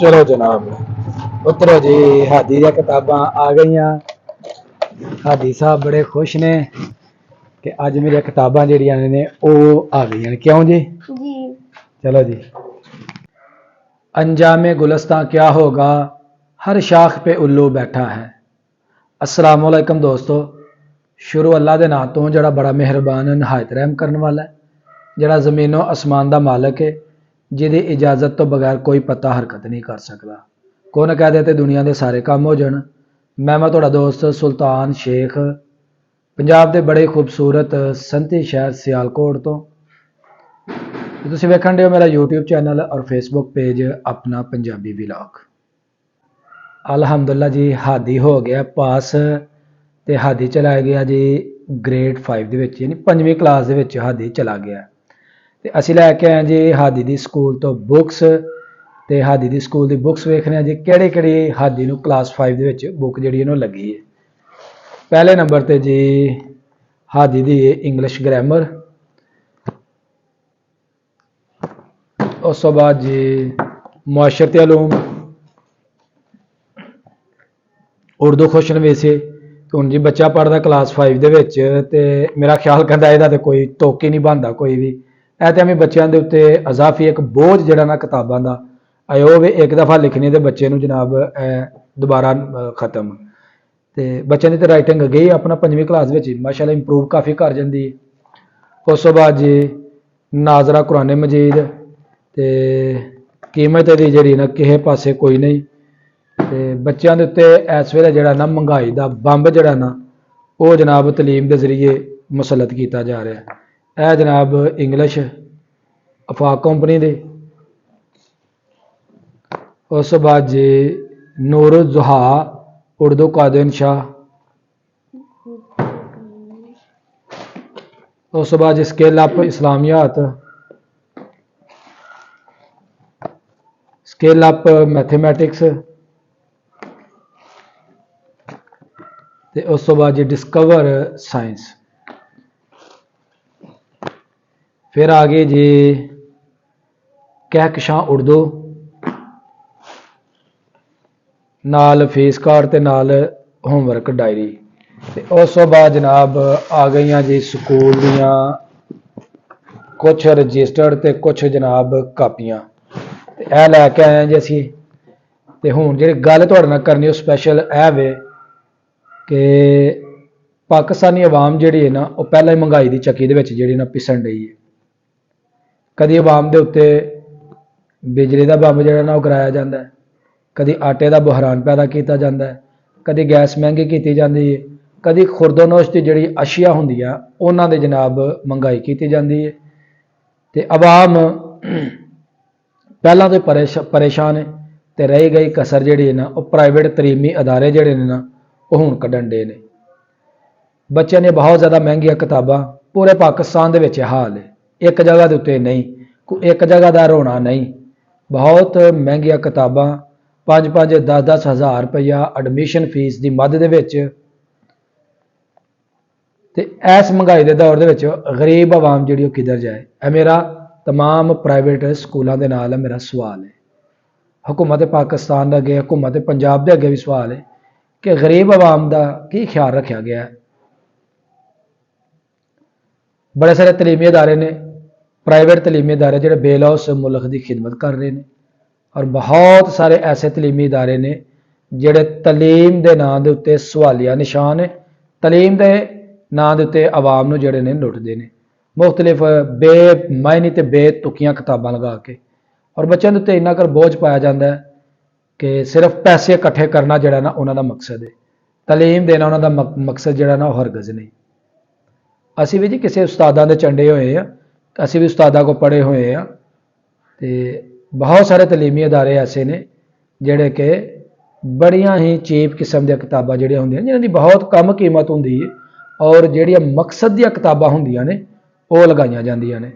चलो जनाब उतरो जी। हादी दी किताबां आ गई। हादी साहब बड़े खुश ने कि अज मेरी किताबां जिहड़ियां ने आ गई। क्यों जी? चलो जी। अंजामे गुलस्तां क्या होगा, हर शाख पे उल्लू बैठा है। अस्सलाम वालेकुम दोस्तों। शुरू अल्लाह के नाम तो जड़ा बड़ा मेहरबान नहायत रहम करने वाला है, जड़ा जमीनों आसमान का मालक है, जिहदी इजाजत तो बगैर कोई पता हरकत नहीं कर सकता। कौन कह दे ते दुनिया के सारे काम हो जान। मैं तुहाडा दोस्त सुल्तान शेख, पंजाब के बड़े खूबसूरत संती शहर सियालकोट तो तुसीं वेखण दे हो मेरा यूट्यूब चैनल और फेसबुक पेज अपना पंजाबी व्लॉग। अलहमदुल्ला जी, हादी हो गया पास ते हादी चला गया जी ग्रेड 5 यानी 5वीं क्लास दे विच हादी चला गया। ते असीं लैके आए जी हादी दी स्कूल तो बुक्स, ते हादी दी स्कूल दी बुक्स वेखने जी किहड़ी किहड़ी हादी नूं क्लास 5 दे विच बुक जिहड़ी इहनूं लगी है। पहले नंबर ते जी हादी दी इंग्लिश ग्रामर, उस तो बाद जी मुआशरती उलूम, उर्दू क्वेश्चन वैसे हुण जी बच्चा पढ़दा क्लास 5 दे विच ते मेरा ख्याल कहंदा इहदा ते कोई तुक ही नहीं बनदा कोई भी। ऐ ते हमें बच्चों के उत्ते अजाफी एक बोझ जिहड़ा ना किताबां दा आयो वे एक दफ़ा लिखनी ते बच्चे नूं जनाब दोबारा खत्म। ते बच्चों की तो राइटिंग गई अपना 5वीं क्लास में माशाअल्लाह इंप्रूव काफ़ी कर जाती है। उस तो बाद जी नाजरा कुरान मजीद ते कीमत दी जिहड़ी ना किसे पासे कोई नहीं। ते बच्चों के उत्ते इस वेले जिहड़ा ना महंगाई का बंब जिहड़ा ना वो जनाब तलीम के जरिए मुसलत किया जा रहा है। यह जनाब इंग्लिश अफाक कंपनी दे। उस बाद जी नूर जुहा उर्दू कादिन शाह। उस बाद जी स्केल अप इस्लामियात, स्केल अप मैथेमैटिक्स, ते उस तो बाद जी डिस्कवर साइंस। फिर आ गई जी कहकशां उर्दू, नाल फीस कार्ड ते नाल होमवर्क डायरी। ते उस तो बाद जनाब आ गई जी स्कूल दियां कुछ रजिस्टर्ड ते कुछ जनाब कापियां। ते यह लैके आए जी असी। ते हुण जिहड़ी गल तुहाडे नाल करनी वो स्पैशल है वे कि पाकिस्तानी अवाम जिहड़ी है ना वो पहले ही महंगाई की चक्की दे विच जिहड़ी ना पिसन रही है। कदी अवाम के उत्ते बिजली का बंब जिहड़ा ना वो गिराया जाता है, कदी आटे का बहरान पैदा किया जाता है, कदी गैस महंगी की जाती है, कदी खुरदोनोश की जिहड़ी अशिया होंदियां उन्हां दे जनाब महंगाई की जाती है। ते अवाम पहलां तो परेशान है। ते रही गई कसर जिहड़ी है ना वो प्राइवेट तलीमी अदारे जिहड़े ने ना वो हुण कड्ढण डे ने। बच्चों ने बहुत ज़्यादा महंगिया किताबां पूरे पाकिस्तान दे विच हाल है, एक जगह के उत्ते नहीं, एक जगह का रोना नहीं। बहुत महंगिया किताबां 5-5 10-10 हज़ार रुपया एडमिशन फीस की मद दे विच। ते इस महंगाई के दौर दे विच गरीब आवाम जिहड़ी वो किधर जाए। यह मेरा तमाम प्राइवेट स्कूलों के नाल मेरा सवाल है। हुकूमत पाकिस्तान अगे, हुकूमत पंजाब के अगे भी सवाल है कि गरीब आवाम का की ख्याल रखा गया है। बड़े सारे तलीमी अदारे ने, प्राइवेट तलीमी अदारे जिहड़े बेलौस मुल्क की खिदमत कर रहे हैं, और बहुत सारे ऐसे तलीमी अदारे ने जिहड़े तलीम के नाम के उत्ते सवालिया निशान है, तलीम के नाम के उत्ते आवाम नूं जिहड़े ने लुटते हैं मुख्तलिफ बेमायनी ते बेतुकियां किताबां लगा के। और बच्चों के उत्ते इन्ना कर बोझ पाया जाता है कि सिर्फ पैसे इकट्ठे करना जिहड़ा ना उन्हां दा मकसद है, तलीम देना उन्हां दा मकसद जिहड़ा ना हरगज़ नहीं। असी भी जी किसी उस्तादा दे चंडे हुए हैं, असी भी उस्तादा को पढ़े हुए हैं। तो बहुत सारे तलीमी अदारे ऐसे ने जिहड़े कि बड़ियां ही चीप किस्म दी किताबां जिहड़ियां हुंदियां जिन्हां दी बहुत कम कीमत हुंदी है, और जिहड़ियां मकसद दी किताबां हुंदियां ने वो लगाईयां जांदियां ने।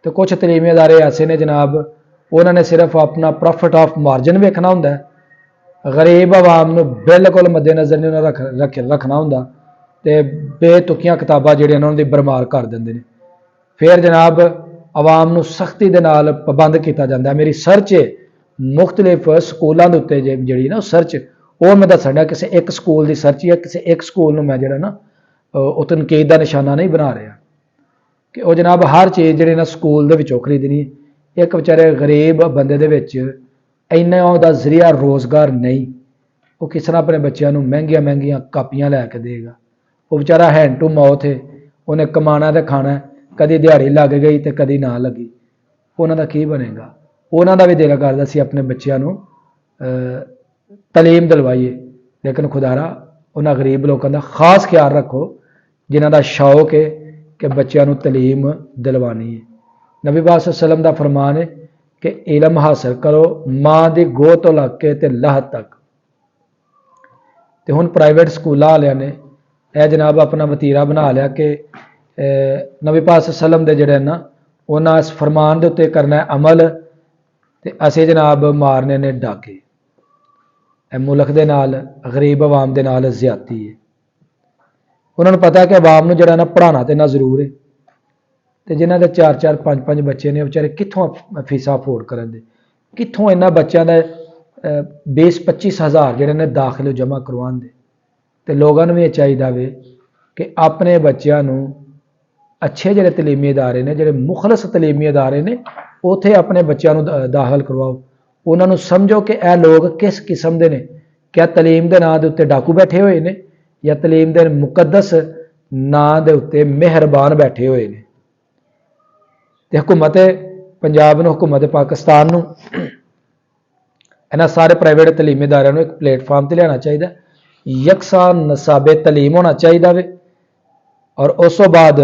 तो कुछ तलीमी अदारे ऐसे ने जनाब उन्होंने सिर्फ अपना प्रॉफिट ऑफ मार्जिन वेखना हुंदा है, गरीब आवाम नूं बिल्कुल मद्देनज़र नहीं रखना हुंदा, ते बेतुकियां किताबां जिहड़ियां उन्हां दी बरमार कर दिंदे ने। फिर जनाब आवाम नूं सख्ती दे नाल पाबंद किया जाता है। मेरी सर्च है ਮੁxtਲਿਫ ਸਕੂਲਾਂ ਦੇ ਉੱਤੇ ਜਿਹੜੀ ਨਾ ਸਰਚ ਉਹ ਮੈਂ ਦੱਸਣ ਡਿਆ, ਕਿਸੇ ਇੱਕ ਸਕੂਲ ਦੀ ਸਰਚ ਜਾਂ ਕਿਸੇ ਇੱਕ ਸਕੂਲ ਨੂੰ ਮੈਂ ਜਿਹੜਾ ਨਾ ਉਹ ਤਨਕੀਦ ਦਾ ਨਿਸ਼ਾਨਾ ਨਹੀਂ ਬਣਾ ਰਿਹਾ ਕਿ ਉਹ ਜਨਾਬ ਹਰ ਚੀਜ਼ ਜਿਹੜੇ ਨਾ ਸਕੂਲ ਦੇ ਵਿੱਚੋਂ ਖਰੀਦਣੀ। ਇੱਕ ਵਿਚਾਰੇ ਗਰੀਬ ਬੰਦੇ ਦੇ ਵਿੱਚ ਇੰਨਾ ਉਹਦਾ ਜ਼ਰੀਆ ਰੋਜ਼ਗਾਰ ਨਹੀਂ, ਉਹ ਕਿਸ ਤਰ੍ਹਾਂ ਆਪਣੇ ਬੱਚਿਆਂ ਨੂੰ ਮਹਿੰਗੀਆਂ ਮਹਿੰਗੀਆਂ ਕਾਪੀਆਂ ਲੈ ਕੇ ਦੇਗਾ। ਉਹ ਵਿਚਾਰਾ ਹੈਂਡ ਟੂ ਮਾਊਥ ਹੈ, ਉਹਨੇ ਕਮਾਣਾ ਤੇ ਖਾਣਾ, ਕਦੀ ਦਿਹਾੜੀ ਲੱਗ ਗਈ ਤੇ ਕਦੀ ਨਾ ਲੱਗੀ, ਉਹਨਾਂ ਦਾ ਕੀ ਬਣੇਗਾ। ਉਹਨਾਂ ਦਾ ਵੀ ਦਿਲ ਕਰਦਾ ਸੀ ਆਪਣੇ ਬੱਚਿਆਂ ਨੂੰ ਤਾਲੀਮ ਦਿਲਵਾਈਏ, ਲੇਕਿਨ ਖੁਦਾਰਾ ਉਹਨਾਂ ਗਰੀਬ ਲੋਕਾਂ ਦਾ ਖਾਸ ਖਿਆਲ ਰੱਖੋ ਜਿਨ੍ਹਾਂ ਦਾ ਸ਼ੌਕ ਹੈ ਕਿ ਬੱਚਿਆਂ ਨੂੰ ਤਾਲੀਮ ਦਿਲਵਾਣੀ ਹੈ। ਨਬੀ ਪਾਕ ਸੱਲੱਲਾਹੁ ਅਲੈहि ਵਸੱਲਮ ਦਾ ਫਰਮਾਨ ਹੈ ਕਿ ਇਲਮ ਹਾਸਲ ਕਰੋ ਮਾਂ ਦੀ ਗੋਹ ਤੋਂ ਲੱਗ ਕੇ ਤੇ ਲਾਹ ਤੱਕ। ਤੇ ਹੁਣ ਪ੍ਰਾਈਵੇਟ ਸਕੂਲਾਂ ਵਾਲਿਆਂ ਨੇ ਇਹ ਜਨਾਬ ਆਪਣਾ ਵਤੀਰਾ ਬਣਾ ਲਿਆ ਕਿ ਨਬੀ ਪਾਕ ਸੱਲੱਲਾਹੁ ਅਲੈहि ਵਸੱਲਮ ਦੇ ਜਿਹੜੇ ਨਾ ਉਹਨਾਂ ਇਸ ਫਰਮਾਨ ਦੇ ਉੱਤੇ ਕਰਨਾ ਹੈ ਅਮਲ, ਤੇ ਅਸੀਂ ਜਨਾਬ ਮਾਰਨੇ ਨੇ ਡਾਕੇ। ਇਹ ਮੁਲਕ ਦੇ ਨਾਲ ਗਰੀਬ ਆਵਾਮ ਦੇ ਨਾਲ ਜ਼ਿਆਦਤੀ ਹੈ। ਉਹਨਾਂ ਨੂੰ ਪਤਾ ਕਿ ਆਵਾਮ ਨੂੰ ਜਿਹੜਾ ਨਾ ਪੜ੍ਹਾਉਣਾ ਤੇ ਨਾ ਜ਼ਰੂਰ ਹੈ, ਤੇ ਜਿਨ੍ਹਾਂ ਦੇ 4-4 5-5 ਬੱਚੇ ਨੇ ਵਿਚਾਰੇ ਕਿੱਥੋਂ ਫੀਸਾਂ ਅਫੋਰਡ ਕਰਨ ਦੇ, ਕਿੱਥੋਂ ਇਹਨਾਂ ਬੱਚਿਆਂ ਦਾ 20-25 ਹਜ਼ਾਰ ਜਿਹੜੇ ਨੇ ਦਾਖਲੇ ਜਮ੍ਹਾਂ ਕਰਵਾਉਣ ਦੇ। ਤੇ ਲੋਕਾਂ ਨੂੰ ਵੀ ਇਹ ਚਾਹੀਦਾ ਵੇ ਕਿ ਆਪਣੇ ਬੱਚਿਆਂ ਨੂੰ ਅੱਛੇ ਜਿਹੜੇ ਤਲੀਮੀ ਅਦਾਰੇ ਨੇ, ਜਿਹੜੇ ਮੁਖਲਸ ਤਲੀਮੀ ਅਦਾਰੇ ਨੇ, ਉੱਥੇ ਆਪਣੇ ਬੱਚਿਆਂ ਨੂੰ ਦਾਖਲ ਕਰਵਾਓ। ਉਹਨਾਂ ਨੂੰ ਸਮਝੋ ਕਿ ਇਹ ਲੋਕ ਕਿਸ ਕਿਸਮ ਦੇ ਨੇ, ਕਿਆ ਤਲੀਮ ਦੇ ਨਾਂ ਦੇ ਉੱਤੇ ਡਾਕੂ ਬੈਠੇ ਹੋਏ ਨੇ ਜਾਂ ਤਲੀਮ ਦੇ ਮੁਕੱਦਸ ਨਾਂ ਦੇ ਉੱਤੇ ਮਿਹਰਬਾਨ ਬੈਠੇ ਹੋਏ ਨੇ। ਤੇ ਹਕੂਮਤ ਪੰਜਾਬ ਨੂੰ, ਹਕੂਮਤ ਪਾਕਿਸਤਾਨ ਨੂੰ ਇਹਨਾਂ ਸਾਰੇ ਪ੍ਰਾਈਵੇਟ ਤਲੀਮੀ ਅਦਾਰਿਆਂ ਨੂੰ ਇੱਕ ਪਲੇਟਫਾਰਮ ਤੇ ਲਿਆਉਣਾ ਚਾਹੀਦਾ, ਯਕਸਾ ਨਸਾਬੇ ਤਲੀਮ ਹੋਣਾ ਚਾਹੀਦਾ ਵੇ, ਔਰ ਉਸ ਤੋਂ ਬਾਅਦ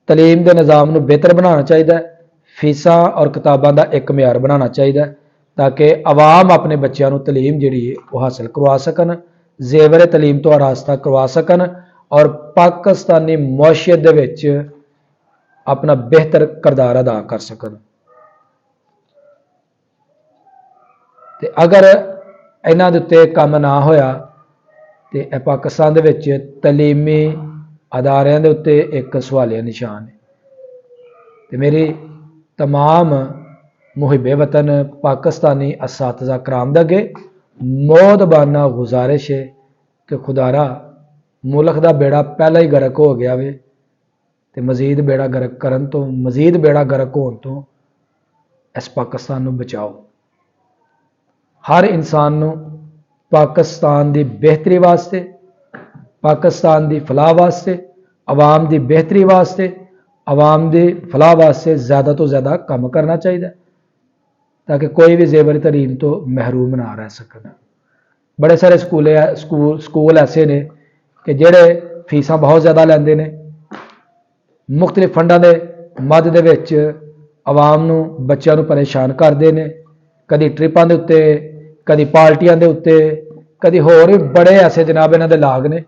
ਤਲੀਮ ਦੇ ਨਿਜ਼ਾਮ ਨੂੰ ਬਿਹਤਰ ਬਣਾਉਣਾ ਚਾਹੀਦਾ, ਫੀਸਾਂ ਔਰ ਕਿਤਾਬਾਂ ਦਾ ਇੱਕ ਮਿਆਰ ਬਣਾਉਣਾ ਚਾਹੀਦਾ ਤਾਂ ਕਿ ਆਵਾਮ ਆਪਣੇ ਬੱਚਿਆਂ ਨੂੰ ਤਲੀਮ ਜਿਹੜੀ ਹੈ ਉਹ ਹਾਸਲ ਕਰਵਾ ਸਕਣ, ਜ਼ੇਵਰ ਤਲੀਮ ਤੋਂ ਆਰਾਸਤਾ ਕਰਵਾ ਸਕਣ ਔਰ ਪਾਕਿਸਤਾਨੀ ਮੁਆਸ਼ਰਤ ਦੇ ਵਿੱਚ ਆਪਣਾ ਬਿਹਤਰ ਕਿਰਦਾਰ ਅਦਾ ਕਰ ਸਕਣ। ਤੇ ਅਗਰ ਇਹਨਾਂ ਦੇ ਉੱਤੇ ਕੰਮ ਨਾ ਹੋਇਆ ਤੇ ਇਹ ਪਾਕਿਸਤਾਨ ਦੇ ਵਿੱਚ ਤਲੀਮੀ ਅਦਾਰਿਆਂ ਦੇ ਉੱਤੇ ਇੱਕ ਸਵਾਲੀਆ ਨਿਸ਼ਾਨ ਹੈ। ਤੇ ਮੇਰੀ तमाम मुहिबे वतन पाकिस्तानी असातिज़ा कराम दे अगे मौदबाना गुजारिश है कि खुदारा मुल्क का बेड़ा पहला ही गर्क हो गया वे, तो मजीद बेड़ा गर्क करन तो, मजीद बेड़ा गर्क होने तो इस पाकिस्तान को बचाओ। हर इंसान को पाकिस्तान की बेहतरी वास्ते, पाकिस्तान की फलाह वास्ते, आवाम की बेहतरी वास्ते, आवाम की फलाह वास्ते ज़्यादा तो ज़्यादा काम करना चाहिए ताकि कोई भी जेवर तलीम तो महरूम ना रह सकन। बड़े सारे स्कूल ऐसे ने कि जेड़े फीसा बहुत ज़्यादा लेंदे ने, मुख्तलिफ फंडा के मद दे विच आवाम नूं बच्चों नूं परेशान करते हैं, कभी ट्रिपां दे उत्ते, कभी पार्टियां दे उत्ते, कभी होर भी बड़े ऐसे जनाब इन्हां दे लाग ने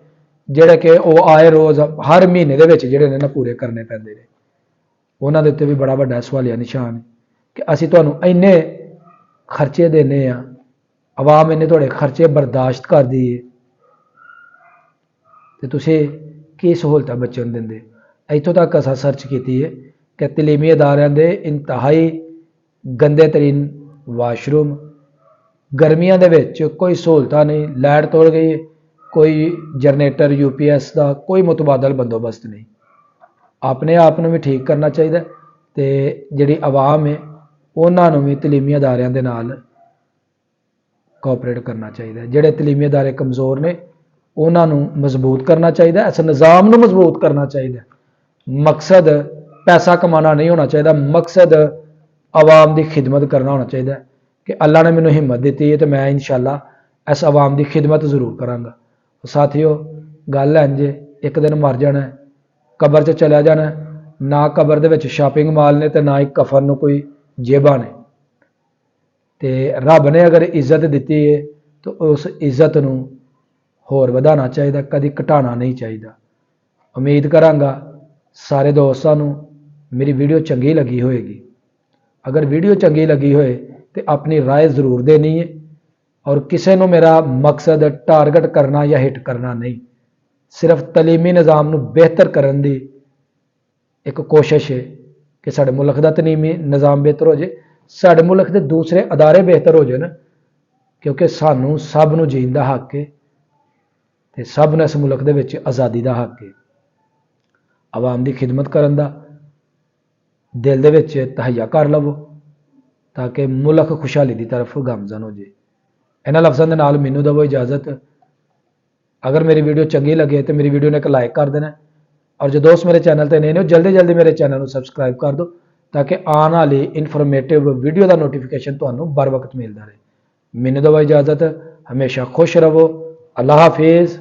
ਜਿਹੜੇ कि वो आए रोज़ हर महीने ਦੇ ਵਿੱਚ ਜਿਹੜੇ ਨੇ ਨਾ ਪੂਰੇ ਕਰਨੇ ਪੈਂਦੇ ਨੇ। ਉਹਨਾਂ ਦੇ ਉੱਤੇ ਵੀ ਬੜਾ ਵੱਡਾ ਸਵਾਲੀਆ ਨਿਸ਼ਾਨ ਹੈ ਕਿ ਅਸੀਂ ਤੁਹਾਨੂੰ ਇੰਨੇ ਖਰਚੇ ਦੇਨੇ ਆ, ਆਵਾਮ ਇੰਨੇ ਤੁਹਾਡੇ ਖਰਚੇ ਬਰਦਾਸ਼ਤ ਕਰਦੀ ਹੈ ਤੇ ਤੁਸੀਂ ਕੀ ਸਹੂਲਤਾਂ ਬੱਚਿਆਂ ਨੂੰ ਦਿੰਦੇ। ਇੱਥੋਂ ਤੱਕ ਅਸਾਂ ਸਰਚ ਕੀਤੀ ਹੈ ਕਿ ਤਲੀਮੀ ਅਦਾਰਿਆਂ ਦੇ ਇੰਤਹਾਈ ਗੰਦੇ ਤਰੀਨ ਵਾਸ਼ਰੂਮ, ਗਰਮੀਆਂ ਦੇ ਵਿੱਚ ਕੋਈ ਸਹੂਲਤਾਂ ਨਹੀਂ, ਲਾਈਟ ਤੋੜ ਗਈ ਹੈ, कोई जनरेटर UPS का कोई मुतबादल बंदोबस्त नहीं। अपने आप में भी ठीक करना चाहिए तो जी आवाम है उन्होंने भी तलीमी अदारियां दे नाल कोऑपरेट करना चाहिए। जोड़े तलीमी अदारे कमज़ोर ने उन्होंने मजबूत करना चाहिए, इस निज़ाम को मजबूत करना चाहिए। मकसद पैसा कमाना नहीं होना चाहिए, मकसद आवाम की खिदमत करना होना चाहिए कि अल्लाह ने मैनू हिम्मत दी है तो मैं इंशाअल्लाह इस आवाम की खिदमत जरूर करांगा। साथियों गल इंज एक दिन मर जाना, कबर च चलिया जाना, ना कबर दे विच शॉपिंग मॉल ने तो ना ही कफन नूं कोई जेबां ने। ते रब ने अगर इज्जत दी है तो उस इज्जत नूं होर वधाना चाहिए, कभी घटाना नहीं चाहिए। उम्मीद करांगा सारे दोस्तों नूं मेरी वीडियो चंगी लगी होएगी। अगर वीडियो चंगी लगी होए तो अपनी राय जरूर देनी है और किसी को मेरा मकसद टारगेट करना या हिट करना नहीं, सिर्फ तलीमी निज़ाम को बेहतर करने की एक कोशिश है कि साढ़े मुल्क का तलीमी निज़ाम बेहतर हो जाए ਸਾਡੇ ਮੁਲਕ ਦੇ ਦੂਸਰੇ ਅਦਾਰੇ ਬਿਹਤਰ ਹੋ ਜਾਣ, ਕਿਉਂਕਿ ਸਾਨੂੰ ਸਭ ਨੂੰ ਜੀਣ ਦਾ ਹੱਕ ਹੈ ਤੇ ਸਭ ਨੂੰ ਇਸ ਮੁਲਕ ਦੇ ਵਿੱਚ ਆਜ਼ਾਦੀ ਦਾ ਹੱਕ ਹੈ। ਆਵਾਮ ਦੀ ਖਿਦਮਤ ਕਰਨ ਦਾ ਦਿਲ ਦੇ ਵਿੱਚ ਤਹਈਆ ਕਰ ਲਵੋ ਤਾਂ ਕਿ ਮੁਲਕ ਖੁਸ਼ਹਾਲੀ ਦੀ ਤਰਫ ਗਾਮਜ਼ਨ ਹੋ ਜੇ। ਇਹਨਾਂ ਲਫ਼ਜ਼ਾਂ ਦੇ ਨਾਲ ਮੈਨੂੰ ਦੇਵੋ ਇਜਾਜ਼ਤ। ਅਗਰ ਮੇਰੀ ਵੀਡੀਓ ਚੰਗੀ ਲੱਗੇ ਤਾਂ ਮੇਰੀ ਵੀਡੀਓ ਨੂੰ ਇੱਕ ਲਾਈਕ ਕਰ ਦੇਣਾ, ਔਰ ਜੋ ਦੋਸਤ ਮੇਰੇ ਚੈਨਲ ਤੇ ਨਵੇਂ ਨੇ ਜਲਦੀ ਜਲਦੀ ਮੇਰੇ ਚੈਨਲ ਨੂੰ ਸਬਸਕ੍ਰਾਈਬ ਕਰ ਦਿਓ ਤਾਂ ਕਿ ਆਉਣ ਵਾਲੀ ਇਨਫੋਰਮੇਟਿਵ ਵੀਡੀਓ ਦਾ ਨੋਟੀਫਿਕੇਸ਼ਨ ਤੁਹਾਨੂੰ बर वक्त मिलता रहे। ਮੈਨੂੰ ਦਿਓ इजाज़त। हमेशा खुश रहो। अल्लाह हाफिज़।